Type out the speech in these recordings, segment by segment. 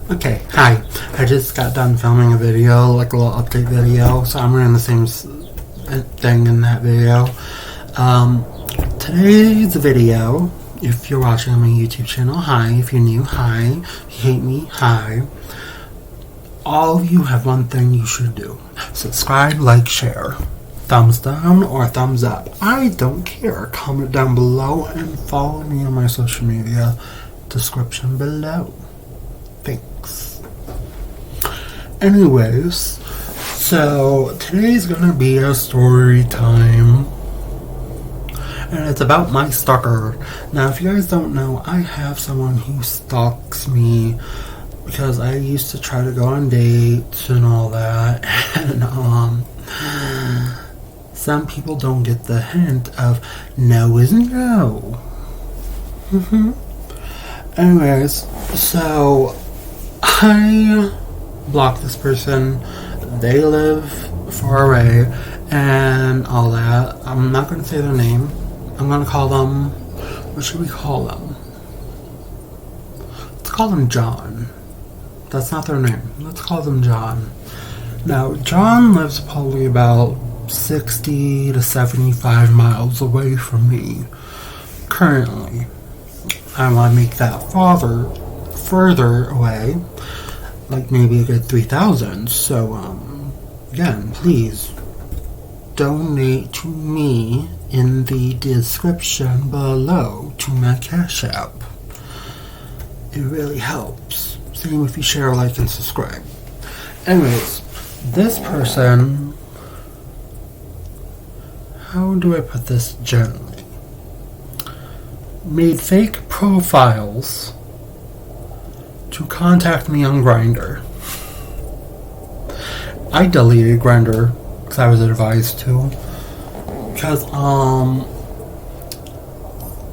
Okay, hi. I just got done filming a video, like a little update video, so I'm wearing the same thing in that video. Today's video, if you're watching on my YouTube channel, hi. If you're new, hi. If you hate me, hi. All of you have one thing you should do. Subscribe, like, share. Thumbs down or thumbs up. I don't care. Comment down below and follow me on my social media description below. Thanks. Anyways, so today's gonna be a story time, and it's about my stalker. Now, if you guys don't know, I have someone who stalks me because I used to try to go on dates and all that, and some people don't get the hint of no is no. Anyways, so I blocked this person. They live far away and all that. I'm not going to say their name. I'm going to call them, what should we call them? Let's call them John. That's not their name. Let's call them John. Now, John lives probably about 60 to 75 miles away from me currently. I want to make that further away, like maybe a good 3,000. So, again, please donate to me in the description below to my Cash App. It really helps. Same if you share, like, and subscribe. Anyways, this person, how do I put this gently? Made fake profiles to contact me on Grindr. I deleted Grindr because I was advised to. Because,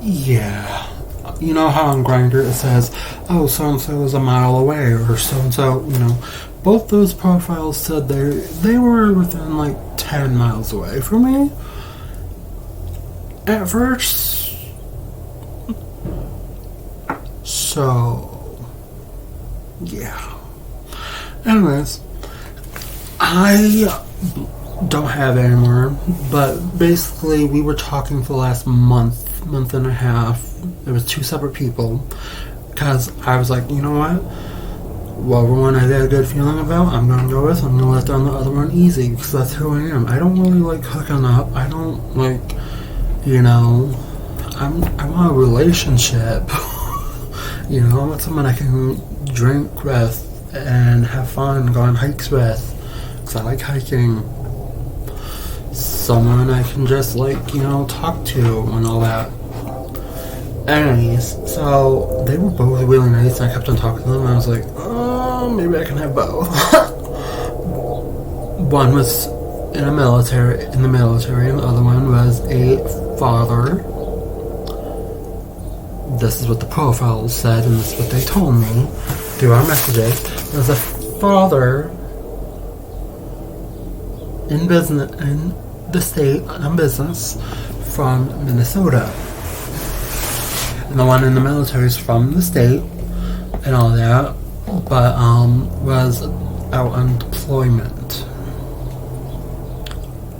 yeah. You know how on Grindr it says, oh, so-and-so is a mile away, or so-and-so, you know. Both those profiles said they were within like 10 miles away from me. At first. So, yeah. Anyways, I don't have it anymore, but basically we were talking for the last month and a half. It was two separate people, because I was like, you know what? Whatever one I get a good feeling about, I'm going to go with. I'm going to let down the other one easy, because that's who I am. I don't really like hooking up. I don't like, you know, I want a relationship. You know, I want someone I can drink with and have fun and go on hikes with, because I like hiking. Someone I can just, like, you know, talk to and all that. Anyways, so they were both really nice. I kept on talking to them. I was like, oh, maybe I can have both. One was in the military, and the other one was a father. This is what the profile said, and this is what they told me through our messages. There's a father in the state on business from Minnesota, and the one in the military is from the state and all that, but was out on deployment.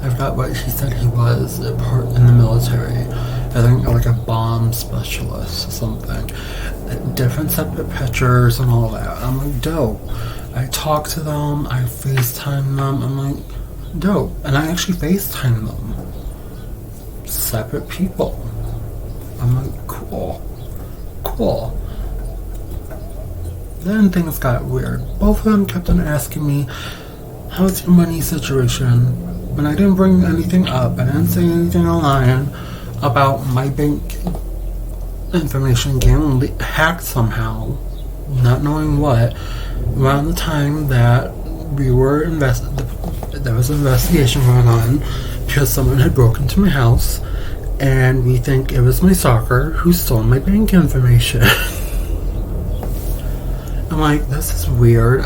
I forgot what he said he was in the military. I think like a bomb specialist or something. Different separate pictures and all that. I'm like, dope. I talk to them, I FaceTime them. I'm like, dope. And I actually FaceTime them. Separate people. I'm like, cool. Then things got weird. Both of them kept on asking me, how's your money situation? When I didn't bring anything up, I didn't say anything online about my bank information getting hacked somehow, not knowing what, around the time that we were there was an investigation going on because someone had broken into my house, and we think it was my stalker who stole my bank information. I'm like, this is weird.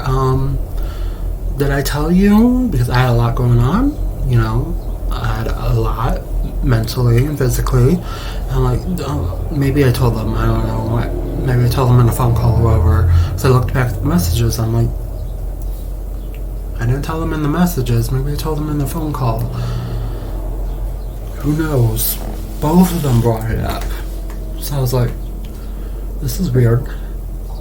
Did I tell you? Because I had a lot going on, you know, I had a lot mentally and physically. I'm like, oh, maybe I told them, I don't know what. Maybe I told them in a phone call or whatever. So I looked looked back at the messages. I'm like, I didn't tell them in the messages. Maybe I told them in the phone call. Who knows? Both of them brought it up. So I was like, this is weird.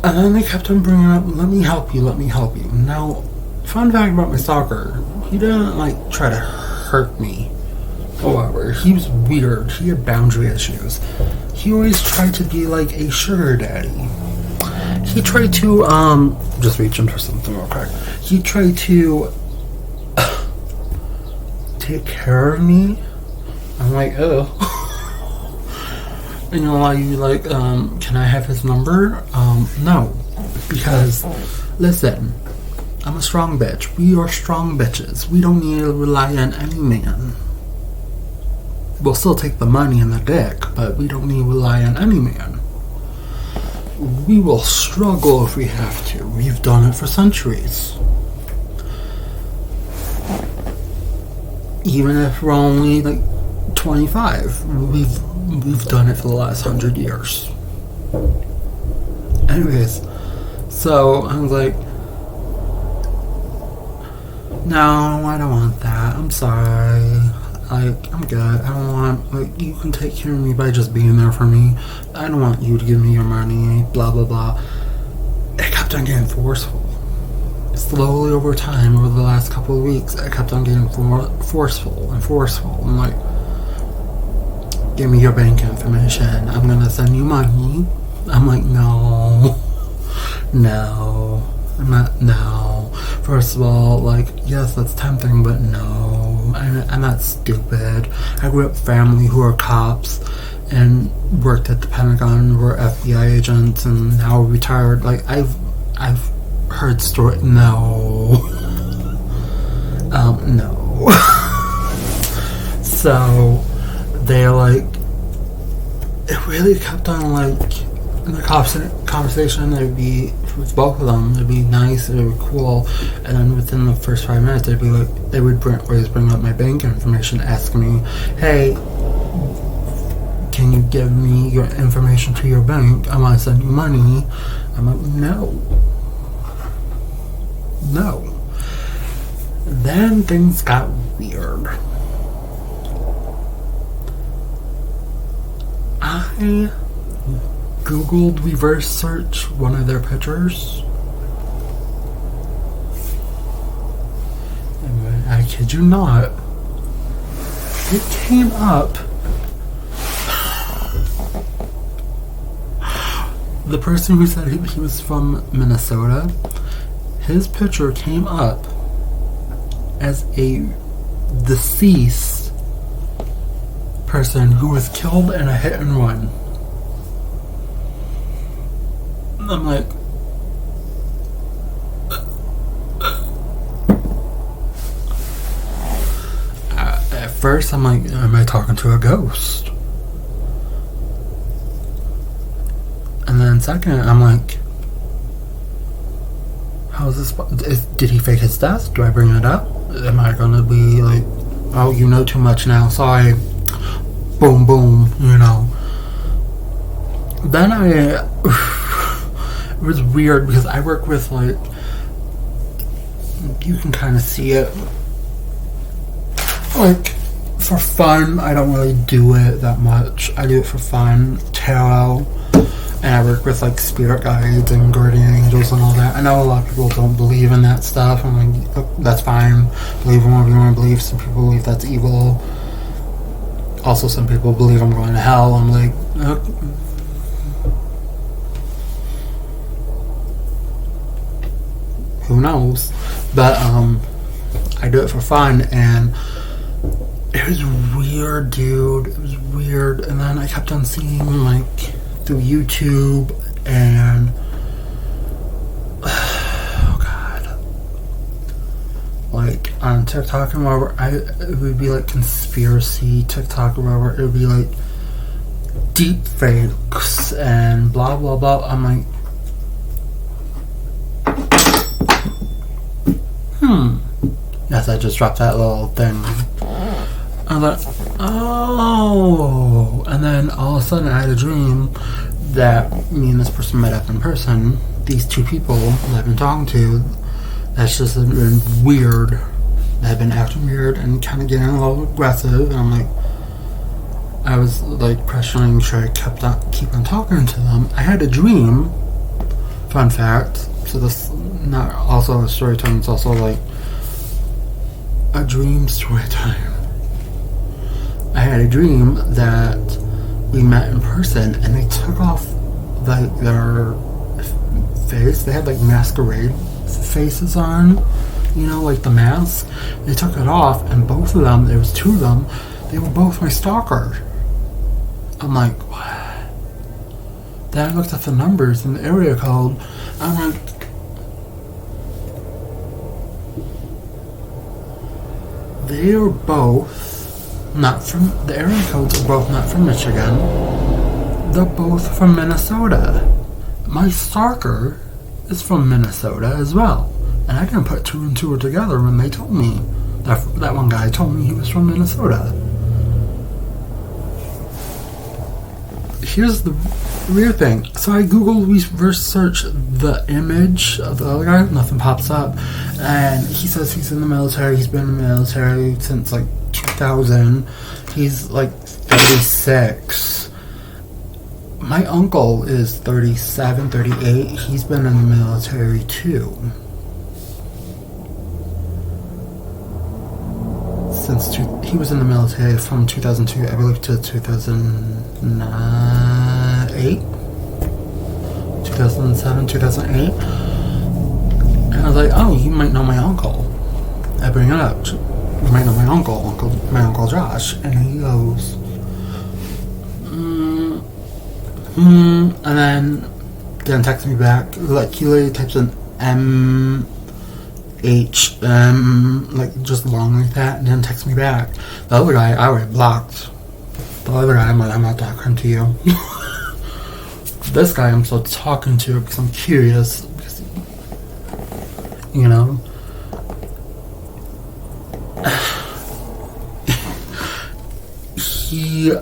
And then they kept on bringing up, let me help you, let me help you. Now, fun fact about my stalker, he didn't like try to hurt me or whatever. He was weird. He had boundary issues. He always tried to be like a sugar daddy. He tried to, just reach into something real quick. He tried to take care of me. I'm like, oh. You know, like, you like, can I have his number? No. Because, listen, I'm a strong bitch. We are strong bitches. We don't need to rely on any man. We'll still take the money and the dick, but we don't need to rely on any man. We will struggle if we have to. We've done it for centuries. Even if we're only like 25, we've done it for the last 100 years. Anyways, so I was like, no, I don't want that. I'm sorry. Like, I'm good. I don't want, like, you can take care of me by just being there for me. I don't want you to give me your money, blah, blah, blah. It kept on getting forceful. Slowly over time, over the last couple of weeks, I kept on getting forceful. I'm like, give me your bank information. I'm gonna send you money. I'm like, no. I'm not, no. First of all, like, yes, that's tempting, but no. I'm not stupid. I grew up family who are cops and worked at the Pentagon, were FBI agents, and now retired. Like, I've heard story. No. No. So they're like, it really kept on like in the conversation. It'd be with both of them. It'd be nice. It'd be cool. And then within the first 5 minutes, they'd be like, they would always bring up my bank information, ask me, "Hey, can you give me your information to your bank? I want to send you money." I'm like, no. Then things got weird. I Googled reverse search one of their pictures. And I kid you not, it came up. The person who said he was from Minnesota, his picture came up as a deceased person who was killed in a hit and run. I'm like, at first I'm like, am I talking to a ghost? And then second, I'm like, how is this? Did he fake his death? Do I bring it up? Am I gonna be like, oh, you know too much now, sorry. Boom, boom, you know. Then it was weird because I work with, like, you can kind of see it, like, for fun. I don't really do it that much. I do it for fun, tarot, and I work with, like, spirit guides and guardian angels and all that. I know a lot of people don't believe in that stuff. I'm like, oh, that's fine. Believe in whatever you want to believe. Some people believe that's evil. Also, some people believe I'm going to hell. I'm like, okay. Who knows? But I do it for fun, and it was weird, dude. It was weird. And then I kept on seeing, like, through YouTube and oh god, like on TikTok and whatever, it would be like conspiracy TikTok or whatever. It would be like deep fakes and blah blah blah. I'm like, yes, I just dropped that little thing. I was like, oh. And then all of a sudden I had a dream that me and this person met up in person. these two people that I've been talking to, that's just been weird. They've been acting weird and kind of getting a little aggressive. And I'm like, I was like pressuring, sure I keep on talking to them. I had a dream. Fun fact. So this not also a story time. It's also like a dream story time. I had a dream that we met in person, and they took off like their face. They had like masquerade faces on, you know, like the mask. They took it off, and both of them, there was two of them, they were both my stalker. I'm like, what? Then I looked at the numbers and the area code. I'm like, they are both not from, the area codes are both not from Michigan. They're both from Minnesota. My stalker is from Minnesota as well. And I didn't put two and two together when they told me. That one guy told me he was from Minnesota. Here's the weird thing. So I Googled, reverse search the image of the other guy. Nothing pops up. And he says he's in the military. He's been in the military since like 2000. He's like 36. My uncle is 37, 38. He's been in the military too. He was in the military from 2002, I believe, to 2008, 2007, 2008. And I was like, oh, you might know my uncle. I bring it up. You might know my uncle Josh. And he goes, and then text me back. Like, he literally types in like just long like that, and then text me back. The other guy I already blocked. The other guy, I'm not talking to you. This guy I'm still talking to because I'm curious, because, you know. He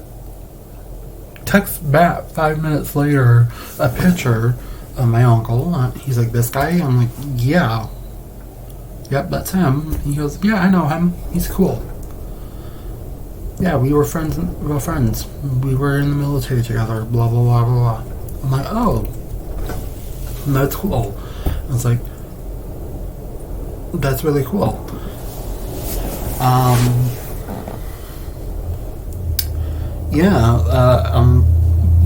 texts back 5 minutes later a picture of my uncle. He's like, this guy? I'm like, yeah. Yep, that's him. He goes, yeah, I know him. He's cool. Yeah, we were friends. We were in the military together. Blah, blah, blah, blah, blah. I'm like, oh, that's cool. I was like, that's really cool. I'm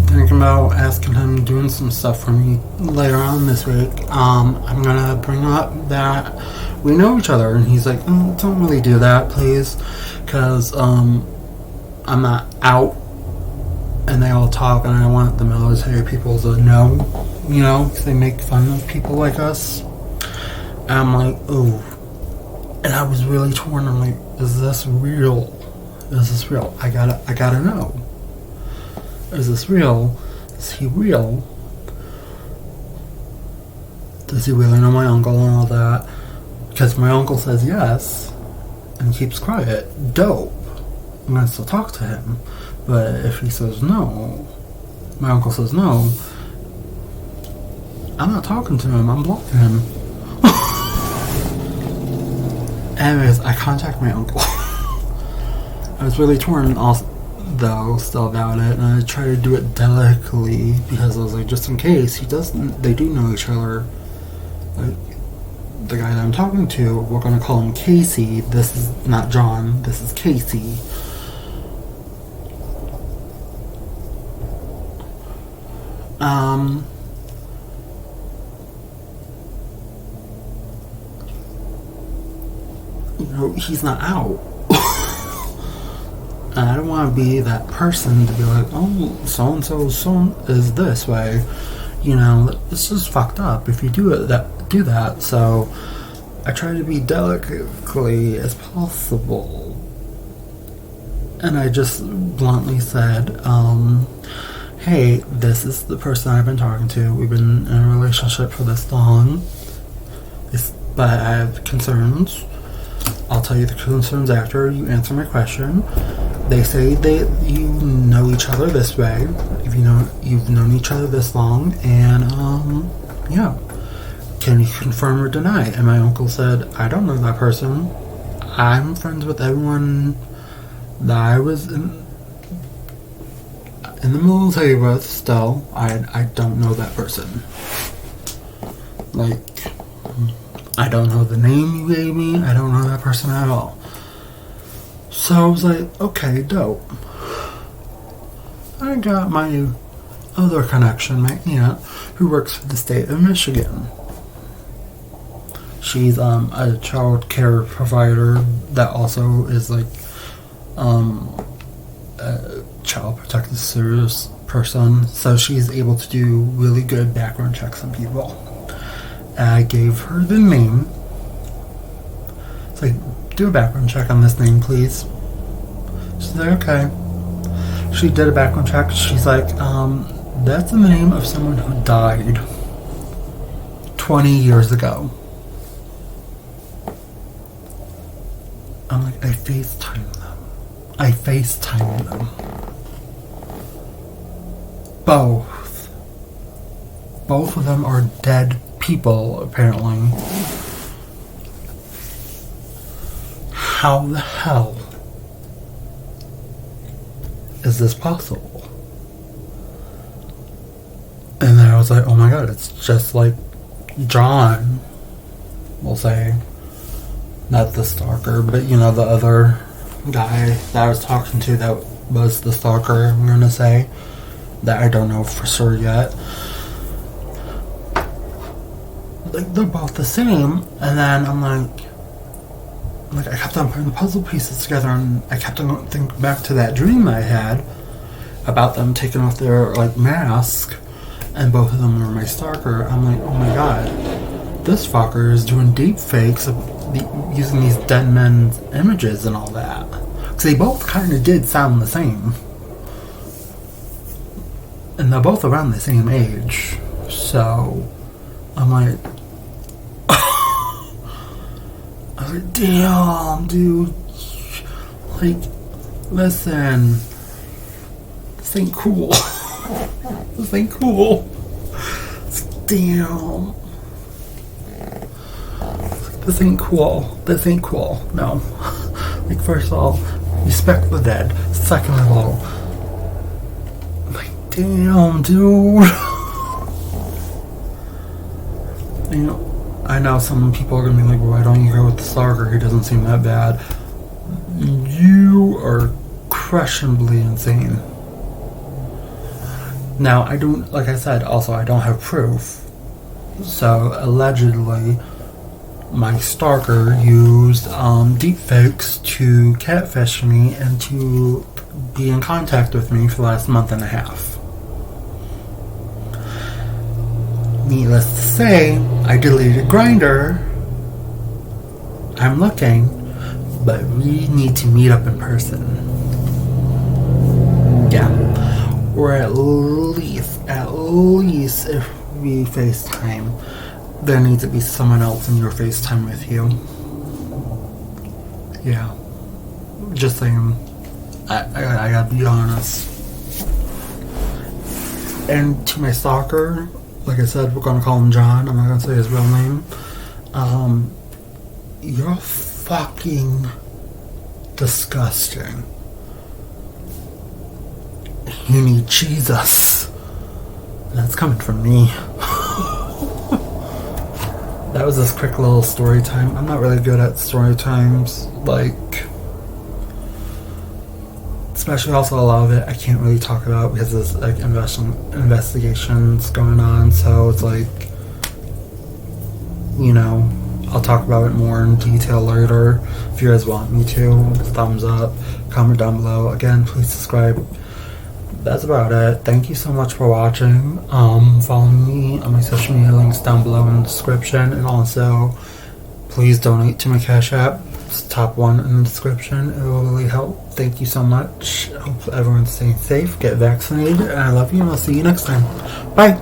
thinking about asking him doing some stuff for me later on this week. I'm gonna bring up that we know each other, and he's like, don't really do that, please, because I'm not out, and they all talk, and I want the military people to know, you know, because they make fun of people like us. And I'm like, ooh. And I was really torn. I'm like, is this real? Is this real? I gotta know. Is this real? Is he real? Does he really know my uncle and all that? Because my uncle says yes and keeps quiet. Dope. I'm gonna still talk to him. But if he says no, my uncle says no, I'm not talking to him. I'm blocking him. Anyways, I contact my uncle. I was really torn still about it, and I tried to do it delicately because I was like, just in case they do know each other. Like, the guy that I'm talking to, we're gonna call him Casey. This is not John. This is Casey. You know, he's not out. And I don't want to be that person to be like, oh, so-and-so is this way. You know, it's just fucked up if you do that. So I try to be delicately as possible. And I just bluntly said, hey, this is the person I've been talking to. We've been in a relationship for this long. But I have concerns. I'll tell you the concerns after you answer my question. They say you know each other this way. If you've known each other this long, and yeah. can you confirm or deny? And my uncle said, I don't know that person. I'm friends with everyone that I was in the military with still. I don't know that person. Like, I don't know the name you gave me. I don't know that person at all. So I was like, okay, dope. I got my other connection, my aunt, who works for the state of Michigan. She's a child care provider that also is like a child protective service person. So she's able to do really good background checks on people. And I gave her the name. It's like, do a background check on this name, please. She's like, okay. She did a background check. She's like, that's the name of someone who died 20 years ago. I'm like, I FaceTimed them. Both of them are dead people, apparently. How the hell is this possible? And then I was like, oh my god, it's just like John, we'll say. Not the stalker, but you know, the other guy that I was talking to that was the stalker, I'm gonna say. That I don't know for sure yet. Like, they're both the same. And then I'm like I kept on putting the puzzle pieces together, and I kept on thinking back to that dream I had about them taking off their like mask, and both of them were my stalker. I'm like, oh my god, this fucker is doing deep fakes of using these dead men's images and all that. Because they both kind of did sound the same. And they're both around the same age. So, I'm like, I was like, damn, dude. Like, listen. This ain't cool. This ain't cool. Damn. This ain't cool. No. Like, first of all, respect the dead. Second of all, like, damn, dude. You know, I know some people are gonna be like, well, why don't you go with the stalker? He doesn't seem that bad. You are crushingly insane. Now, I don't, like I said, also, I don't have proof. So, allegedly, my stalker used deepfakes to catfish me and to be in contact with me for the last month and a half. Needless to say, I deleted Grindr. I'm looking, but we need to meet up in person. Yeah. Or at least if we FaceTime, there needs to be someone else in your FaceTime with you. Yeah. Just saying. I gotta be honest. And to my stalker, like I said, we're gonna call him John. I'm not gonna say his real name. You're fucking disgusting. You need Jesus. And that's coming from me. That was this quick little story time. I'm not really good at story times. Like, especially also a lot of it I can't really talk about because there's like investigations going on. So it's like, you know, I'll talk about it more in detail later. If you guys want me to, thumbs up, comment down below. Again, please subscribe. That's about it. Thank you so much for watching. Follow me on my social media links down below in the description, and also please donate to my Cash App. It's top one in the description. It will really help. Thank you so much. Hope everyone's staying safe, get vaccinated, and I love you, and I'll see you next time. Bye.